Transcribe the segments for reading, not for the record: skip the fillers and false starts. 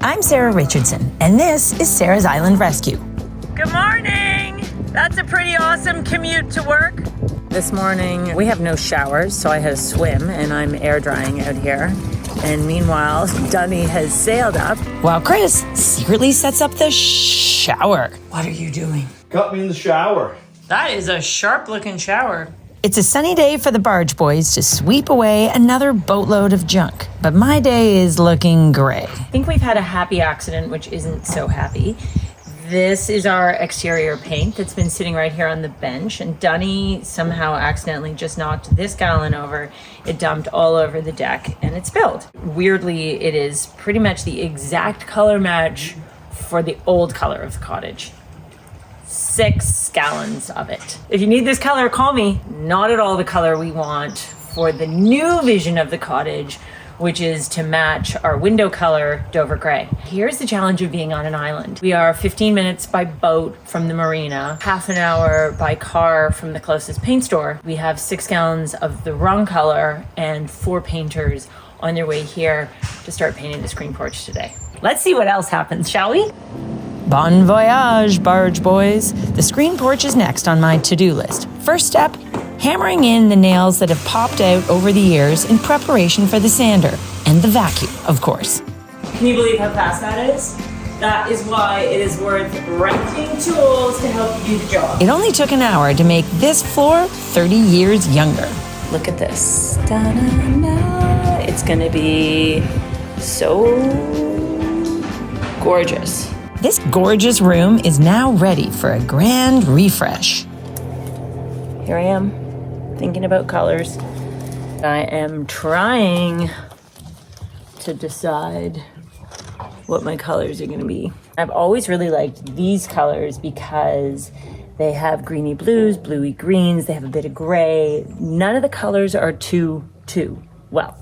I'm Sarah Richardson, and this is Sarah's Island Rescue. Good morning! That's a pretty awesome commute to work. This morning, we have no showers, so I had a swim, and I'm air drying out here. And meanwhile, Dunny has sailed up. While Chris secretly sets up the shower. What are you doing? Got me in the shower. That is a sharp-looking shower. It's a sunny day for the barge boys to sweep away another boatload of junk. But my day is looking gray. I think we've had a happy accident, which isn't so happy. This is our exterior paint that's been sitting right here on the bench, and Dunny somehow accidentally just knocked this gallon over. It dumped all over the deck and it spilled. Weirdly, it is pretty much the exact color match for the old color of the cottage. 6 gallons of it. If you need this color, call me. Not at all the color we want for the new vision of the cottage, which is to match our window color, Dover Gray. Here's the challenge of being on an island. We are 15 minutes by boat from the marina, half an hour by car from the closest paint store. We have 6 gallons of the wrong color and 4 painters on their way here to start painting the screen porch today. Let's see what else happens, shall we? Bon voyage, barge boys. The screen porch is next on my to-do list. First step, hammering in the nails that have popped out over the years in preparation for the sander. And the vacuum, of course. Can you believe how fast that is? That is why it is worth renting tools to help you do the job. It only took an hour to make this floor 30 years younger. Look at this. Da-da-da. It's gonna be so gorgeous. This gorgeous room is now ready for a grand refresh. Here I am, thinking about colors. I am trying to decide what my colors are gonna be. I've always really liked these colors because they have greeny blues, bluey greens, they have a bit of gray. None of the colors are too, well,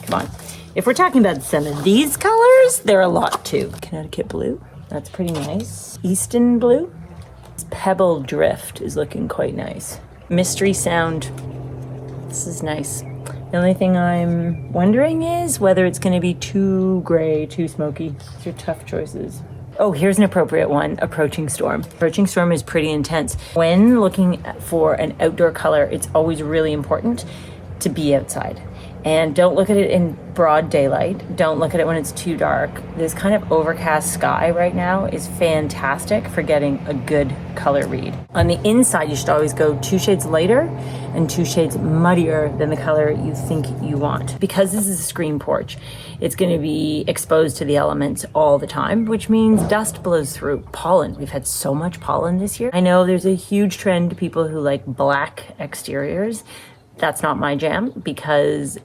come on. If we're talking about some of these colors, they're a lot too. Connecticut blue, that's pretty nice. Easton blue. Pebble drift is looking quite nice. Mystery sound, this is nice. The only thing I'm wondering is whether it's gonna be too gray, too smoky. These are tough choices. Oh, here's an appropriate one, approaching storm. Approaching storm is pretty intense. When looking for an outdoor color, it's always really important to be outside. And don't look at it in broad daylight. Don't look at it when it's too dark. This kind of overcast sky right now is fantastic for getting a good color read. On the inside, you should always go 2 shades lighter and 2 shades muddier than the color you think you want. Because this is a screen porch, it's gonna be exposed to the elements all the time, which means dust blows through. Pollen, we've had so much pollen this year. I know there's a huge trend to people who like black exteriors. That's not my jam because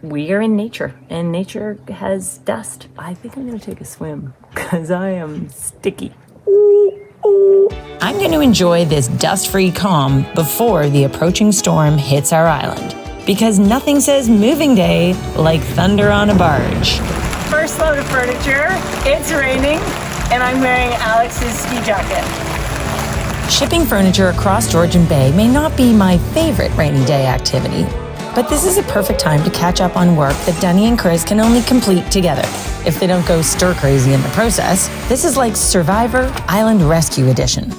we are in nature and nature has dust. I think I'm gonna take a swim because I am sticky. Ooh. I'm going to enjoy this dust-free calm before the approaching storm hits our island. Because nothing says moving day like thunder on a barge. First load of furniture, it's raining, and I'm wearing Alex's ski jacket. Shipping furniture across Georgian Bay may not be my favorite rainy day activity, but this is a perfect time to catch up on work that Dunny and Chris can only complete together. If they don't go stir-crazy in the process, this is like Survivor Island Rescue Edition.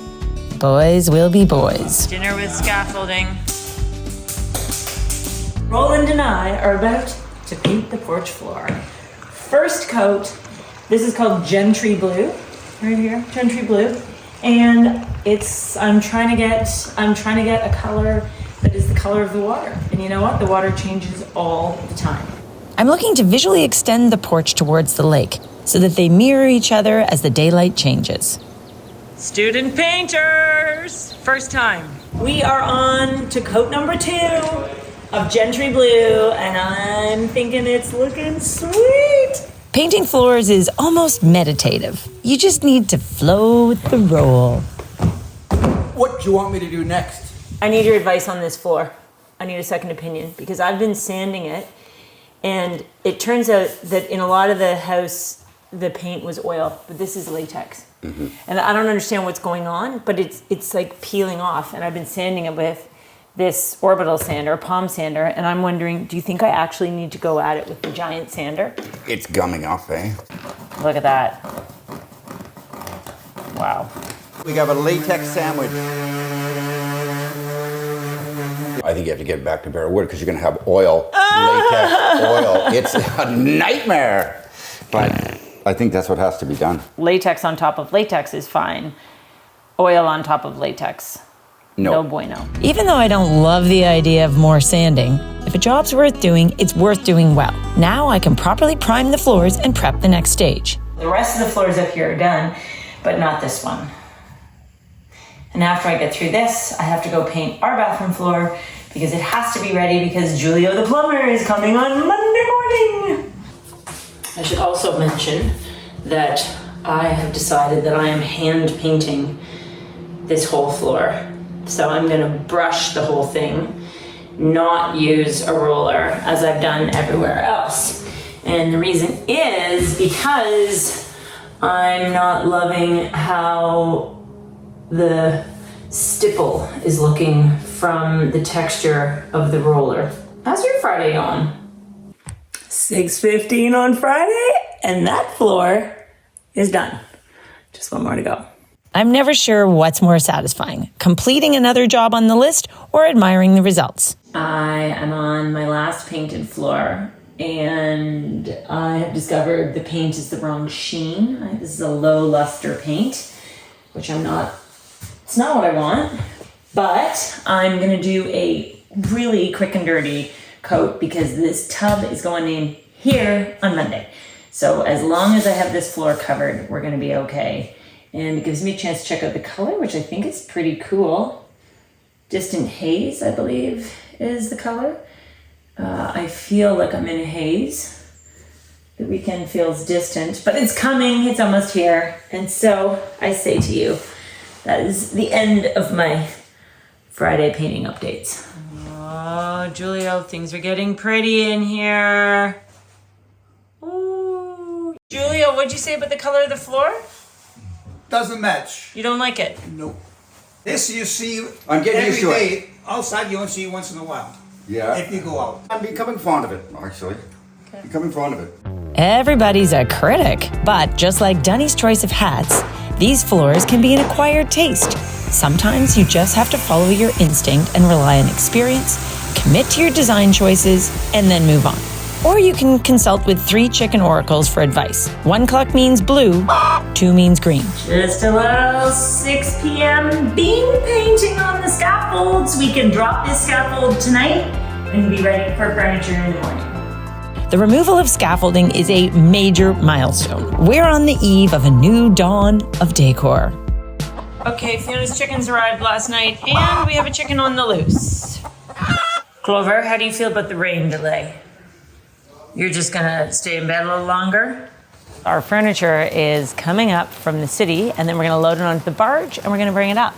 Boys will be boys. Dinner with scaffolding. Roland and I are about to paint the porch floor. First coat, this is called Gentry Blue, right here, Gentry Blue. And I'm trying to get a color that is the color of the water. And you know what? The water changes all the time. I'm looking to visually extend the porch towards the lake so that they mirror each other as the daylight changes. Student painters, first time. We are on to coat number 2 of Gentry Blue, and I'm thinking it's looking sweet. Painting floors is almost meditative. You just need to flow with the roll. What do you want me to do next? I need your advice on this floor. I need a second opinion because I've been sanding it, and it turns out that in a lot of the house, the paint was oil, but this is latex. Mm-hmm. And I don't understand what's going on, but it's like peeling off, and I've been sanding it with this orbital sander, palm sander, and I'm wondering, do you think I actually need to go at it with the giant sander? It's gumming off, eh? Look at that. Wow. We got a latex sandwich. I think you have to get back to bare wood because you're going to have oil, latex oil. It's a nightmare. But I think that's what has to be done. Latex on top of latex is fine. Oil on top of latex. No bueno. Even though I don't love the idea of more sanding, if a job's worth doing, it's worth doing well. Now I can properly prime the floors and prep the next stage. The rest of the floors up here are done, but not this one. And after I get through this, I have to go paint our bathroom floor because it has to be ready because Julio the plumber is coming on Monday morning. I should also mention that I have decided that I am hand painting this whole floor. So I'm gonna brush the whole thing, not use a roller as I've done everywhere else. And the reason is because I'm not loving how the stipple is looking from the texture of the roller. How's your Friday going? 6:15 on Friday, and that floor is done. Just one more to go. I'm never sure what's more satisfying, completing another job on the list or admiring the results. I am on my last painted floor, and I have discovered the paint is the wrong sheen. This is a low luster paint, which it's not what I want, but I'm gonna do a really quick and dirty coat because this tub is going in here on Monday. So as long as I have this floor covered, we're gonna be okay. And it gives me a chance to check out the color, which I think is pretty cool. Distant Haze, I believe, is the color. I feel like I'm in a haze. The weekend feels distant, but it's coming, it's almost here. And so I say to you, that is the end of my Friday painting updates. Oh, Julio, things are getting pretty in here. Ooh. Julio, what'd you say about the color of the floor? Doesn't match. You don't like it? Nope. This you see I'm getting every used to it. day. Outside you only see once in a while. Yeah. If you go out. I'm becoming fond of it, actually. Okay. Becoming fond of it. Everybody's a critic, but just like Dunny's choice of hats, these floors can be an acquired taste. Sometimes you just have to follow your instinct and rely on experience, commit to your design choices, and then move on. Or you can consult with 3 chicken oracles for advice. 1 cluck means blue, 2 means green. Just a little 6 p.m. beam painting on the scaffolds. We can drop this scaffold tonight and be ready for furniture in the morning. The removal of scaffolding is a major milestone. We're on the eve of a new dawn of decor. Okay, Fiona's chickens arrived last night and we have a chicken on the loose. Clover, how do you feel about the rain delay? You're just gonna stay in bed a little longer? Our furniture is coming up from the city and then we're gonna load it onto the barge and we're gonna bring it up.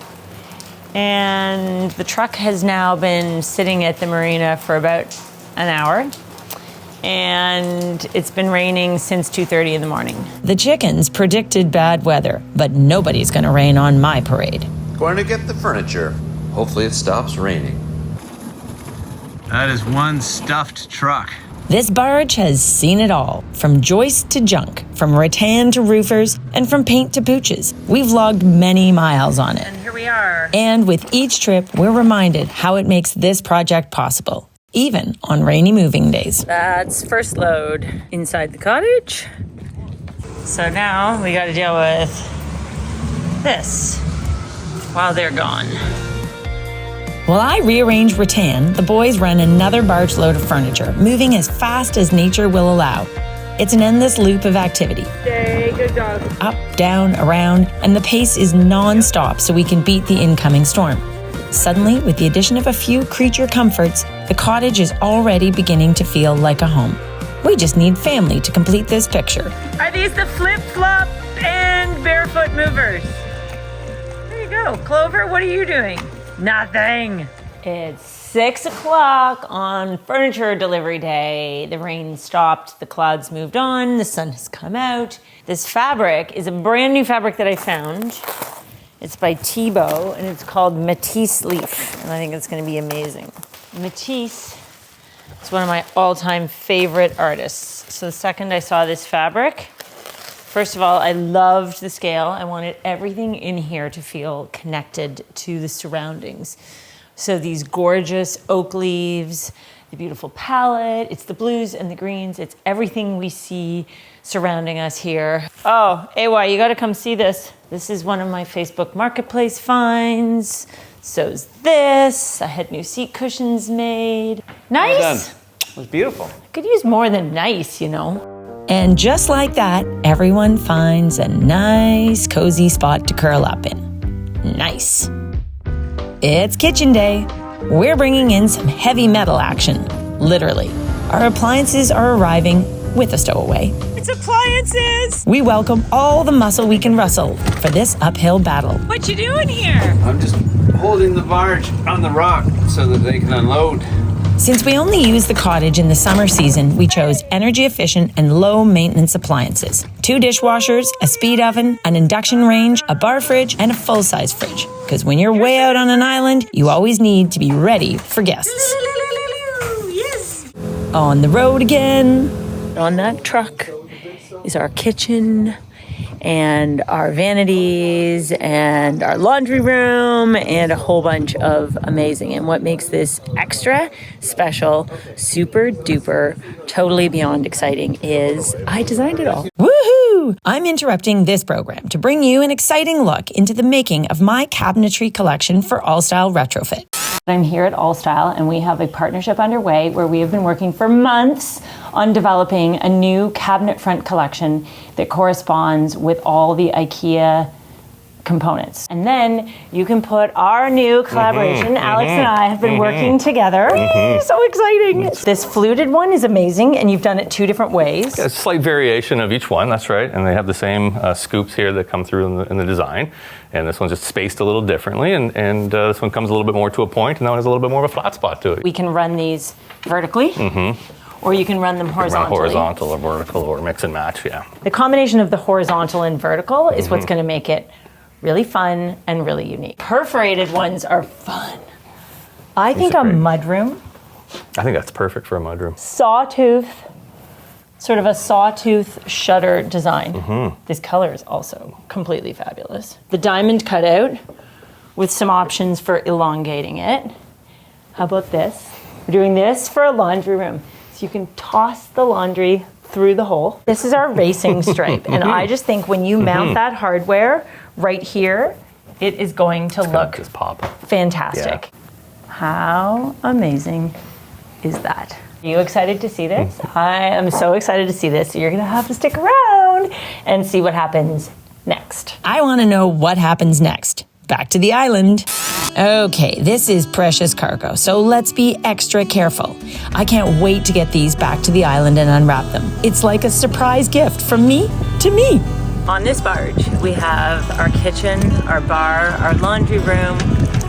And the truck has now been sitting at the marina for about an hour. And it's been raining since 2:30 in the morning. The chickens predicted bad weather, but nobody's gonna rain on my parade. Going to get the furniture. Hopefully it stops raining. That is one stuffed truck. This barge has seen it all, from joist to junk, from rattan to roofers, and from paint to pooches. We've logged many miles on it. And here we are. And with each trip, we're reminded how it makes this project possible, even on rainy moving days. That's first load inside the cottage. So now we got to deal with this while they're gone. While I rearrange rattan, the boys run another barge load of furniture, moving as fast as nature will allow. It's an endless loop of activity. Yay, good dog. Up, down, around, and the pace is non-stop so we can beat the incoming storm. Suddenly, with the addition of a few creature comforts, the cottage is already beginning to feel like a home. We just need family to complete this picture. Are these the flip-flop and barefoot movers? There you go. Clover, what are you doing? Nothing. It's 6 o'clock on furniture delivery day. The rain stopped, the clouds moved on, the sun has come out. This fabric is a brand new fabric that I found. It's by Thibaut and it's called Matisse Leaf. And I think it's gonna be amazing. Matisse is one of my all-time favorite artists. So the second I saw this fabric, First of all, I loved the scale. I wanted everything in here to feel connected to the surroundings. So these gorgeous oak leaves, the beautiful palette, it's the blues and the greens, it's everything we see surrounding us here. Oh, AY, you gotta come see this. This is one of my Facebook Marketplace finds. So's this. I had new seat cushions made. Nice. Well done. It was beautiful. Could use more than nice, you know. And just like that, everyone finds a nice, cozy spot to curl up in. Nice. It's kitchen day. We're bringing in some heavy metal action, literally. Our appliances are arriving with a stowaway. It's appliances. We welcome all the muscle we can rustle for this uphill battle. What you doing here? I'm just holding the barge on the rock so that they can unload. Since we only use the Cottage in the summer season, we chose energy-efficient and low-maintenance appliances. 2 dishwashers, a speed oven, an induction range, a bar fridge, and a full-size fridge. Because when you're way out on an island, you always need to be ready for guests. Yes. On the road again. On that truck is our kitchen and our vanities and our laundry room and a whole bunch of amazing. And what makes this extra special, super duper, totally beyond exciting is I designed it all. Woohoo! I'm interrupting this program to bring you an exciting look into the making of my cabinetry collection for Allstyle Retrofit. I'm here at Allstyle, and we have a partnership underway where we have been working for months on developing a new cabinet front collection that corresponds with all the IKEA components. And then you can put our new collaboration. Alex and I have been working together. So exciting. This fluted one is amazing, and you've done it 2 different ways. A slight variation of each one, that's right. And they have the same scoops here that come through in the design. And this one's just spaced a little differently. And this one comes a little bit more to a point, and that one has a little bit more of a flat spot to it. We can run these vertically, or you can run them horizontally. Horizontal or vertical or mix and match, yeah. The combination of the horizontal and vertical is what's going to make it really fun and really unique. Perforated ones are fun. I think a mudroom. I think that's perfect for a mudroom. Sawtooth, sort of a sawtooth shutter design. This color is also completely fabulous. The diamond cutout with some options for elongating it. How about this? We're doing this for a laundry room. So you can toss the laundry through the hole. This is our racing stripe. And I just think when you mount that hardware right here, it is going to look just pop. fantastic. Yeah. How amazing is that? Are you excited to see this? I am so excited to see this. So you're gonna have to stick around and see what happens next. I want to know what happens next. Back to the island. Okay, this is precious cargo, so let's be extra careful. I can't wait to get these back to the island and unwrap them. It's like a surprise gift from me to me. On this barge, we have our kitchen, our bar, our laundry room,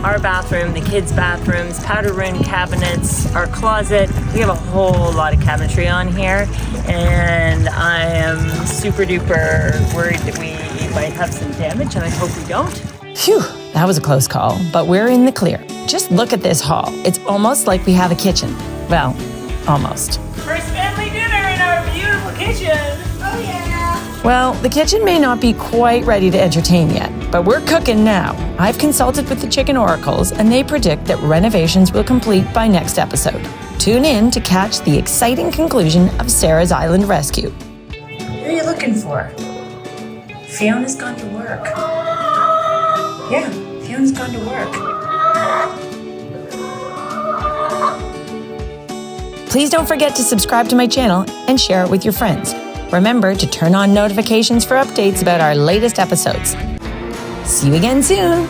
our bathroom, the kids' bathrooms, powder room cabinets, our closet. We have a whole lot of cabinetry on here, and I am super duper worried that we might have some damage, and I hope we don't. Phew, that was a close call, but we're in the clear. Just look at this hall. It's almost like we have a kitchen. Well, almost. First family dinner in our beautiful kitchen. Oh yeah. Well, the kitchen may not be quite ready to entertain yet, but we're cooking now. I've consulted with the chicken oracles, and they predict that renovations will complete by next episode. Tune in to catch the exciting conclusion of Sarah's Island Rescue. What are you looking for? Fiona's gone to work. Yeah, Fiona's gone to work. Please don't forget to subscribe to my channel and share it with your friends. Remember to turn on notifications for updates about our latest episodes. See you again soon.